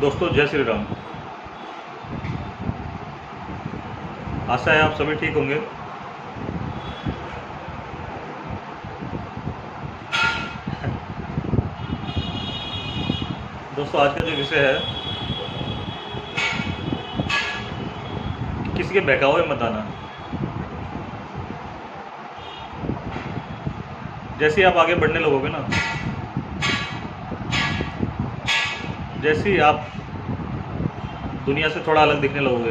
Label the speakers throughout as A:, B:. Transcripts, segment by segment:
A: दोस्तों जय श्री राम। आशा है आप सभी ठीक होंगे। दोस्तों आज का जो विषय है, किसी के बहकावे मत आना। जैसे ही आप आगे बढ़ने लगोगे ना, जैसे ही आप दुनिया से थोड़ा अलग दिखने लगोगे,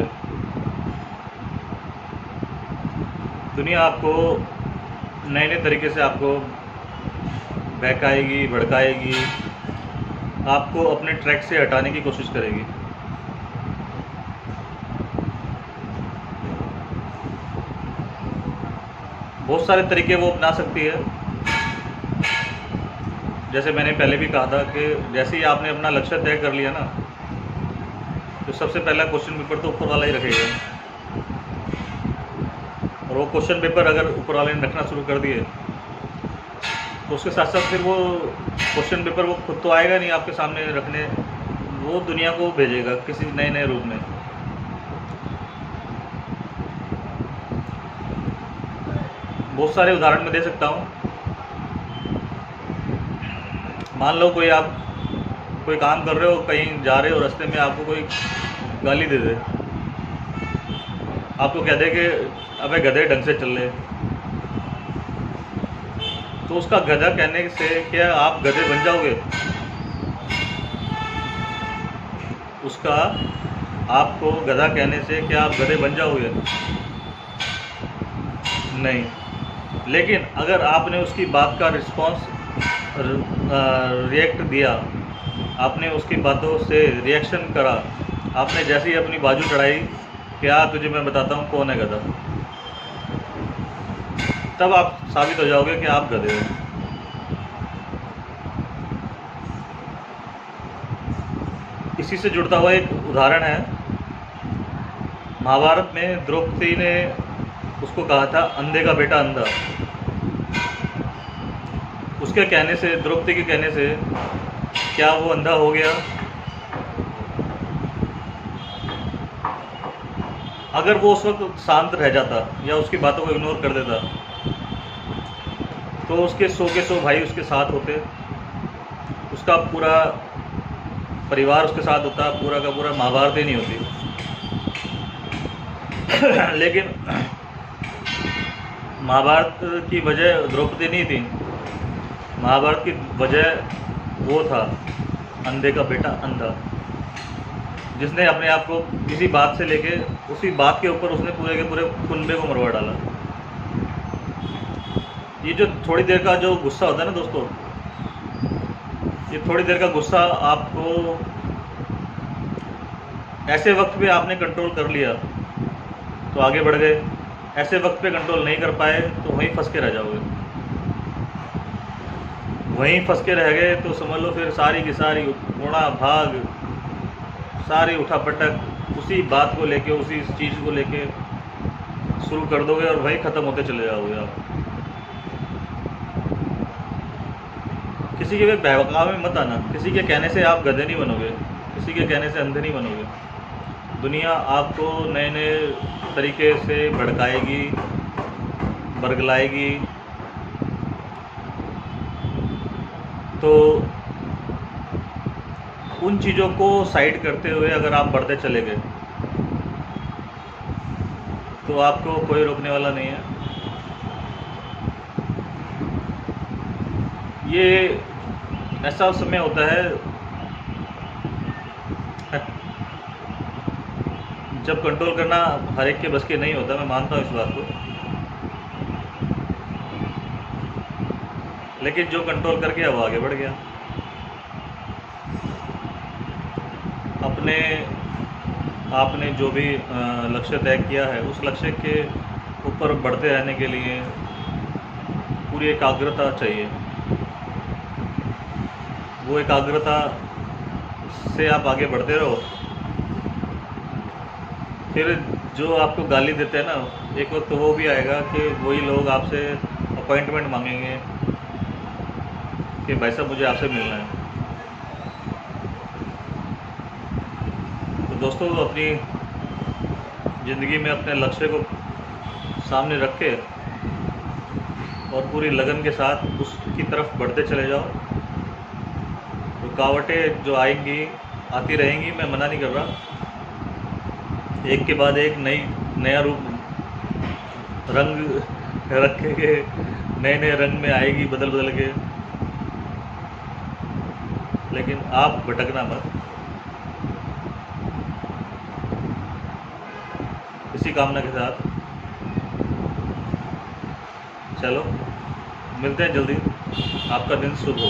A: दुनिया आपको नए नए तरीके से आपको बहकाएगी, भड़काएगी, आपको अपने ट्रैक से हटाने की कोशिश करेगी। बहुत सारे तरीके वो अपना सकती है। जैसे मैंने पहले भी कहा था कि जैसे ही आपने अपना लक्ष्य तय कर लिया ना, तो सबसे पहला क्वेश्चन पेपर तो ऊपर वाला ही रखेगा। और वो क्वेश्चन पेपर अगर ऊपर वाले ने रखना शुरू कर दिए, तो उसके साथ साथ फिर वो क्वेश्चन पेपर वो खुद तो आएगा नहीं आपके सामने रखने, वो दुनिया को भेजेगा किसी नए नए रूप में। बहुत सारे उदाहरण मैं दे सकता हूँ। मान लो कोई काम कर रहे हो, कहीं जा रहे हो, रास्ते में आपको कोई गाली दे दे, आपको कह दे कि अबे गधे ढंग से चल ले, तो उसका गधा कहने से क्या आप गधे बन जाओगे? उसका आपको गधा कहने से क्या आप गधे बन जाओगे? नहीं। लेकिन अगर आपने उसकी बात का रिस्पॉन्स रिएक्ट दिया, आपने उसकी बातों से रिएक्शन करा, आपने जैसे ही अपनी बाजू चढ़ाई, क्या तुझे मैं बताता हूँ कौन है गधा, तब आप साबित हो जाओगे कि आप गधे हो। इसी से जुड़ता हुआ एक उदाहरण है। महाभारत में द्रौपदी ने उसको कहा था अंधे का बेटा अंधा। उसके कहने से, द्रौपदी के कहने से क्या वो अंधा हो गया? अगर वो उस वक्त शांत रह जाता या उसकी बातों को इग्नोर कर देता, तो उसके 100 के 100 भाई उसके साथ होते, उसका पूरा परिवार उसके साथ होता, पूरा का पूरा महाभारत ही नहीं होती। लेकिन महाभारत की वजह द्रौपदी नहीं थी, महाभारत की वजह वो था अंधे का बेटा अंधा, जिसने अपने आप को किसी बात से लेके उसी बात के ऊपर उसने पूरे के पूरे कुनबे को मरवा डाला। ये जो थोड़ी देर का जो गुस्सा होता है ना दोस्तों, ये थोड़ी देर का गुस्सा आपको ऐसे वक्त पे आपने कंट्रोल कर लिया तो आगे बढ़ गए, ऐसे वक्त पे कंट्रोल नहीं कर पाए तो वहीं फंस के रह जाओगे। वहीं फंस के रह गए तो समझ लो फिर सारी की सारी उड़ा भाग, सारी उठा पटक उसी बात को लेके, उसी चीज़ को लेके शुरू कर दोगे और वहीं ख़त्म होते चले जाओगे आप। किसी के बहकावे में मत आना। किसी के कहने से आप गधे नहीं बनोगे, किसी के कहने से अंधे नहीं बनोगे। दुनिया आपको नए नए तरीके से भड़काएगी, बरगलाएगी, तो उन चीज़ों को साइड करते हुए अगर आप बढ़ते चले गए तो आपको कोई रोकने वाला नहीं है। ये ऐसा समय होता है जब कंट्रोल करना हर एक के बस के नहीं होता, मैं मानता हूँ इस बात को। लेकिन जो कंट्रोल कर गया वो आगे बढ़ गया। आपने जो भी लक्ष्य तय किया है, उस लक्ष्य के ऊपर बढ़ते रहने के लिए पूरी एकाग्रता चाहिए। वो एकाग्रता से आप आगे बढ़ते रहो। फिर जो आपको गाली देते हैं ना, एक वक्त वो भी आएगा कि वही लोग आपसे अपॉइंटमेंट मांगेंगे कि भाई साहब मुझे आपसे मिलना है। दोस्तों, अपनी ज़िंदगी में अपने लक्ष्य को सामने रख के और पूरी लगन के साथ उसकी तरफ बढ़ते चले जाओ। रुकावटें जो आएंगी आती रहेंगी, मैं मना नहीं कर रहा। एक के बाद एक नया रूप रंग रखेंगे, नए नए रंग में आएगी बदल बदल के, लेकिन आप भटकना मत। इसी कामना के साथ चलो, मिलते हैं जल्दी। आपका दिन शुभ हो।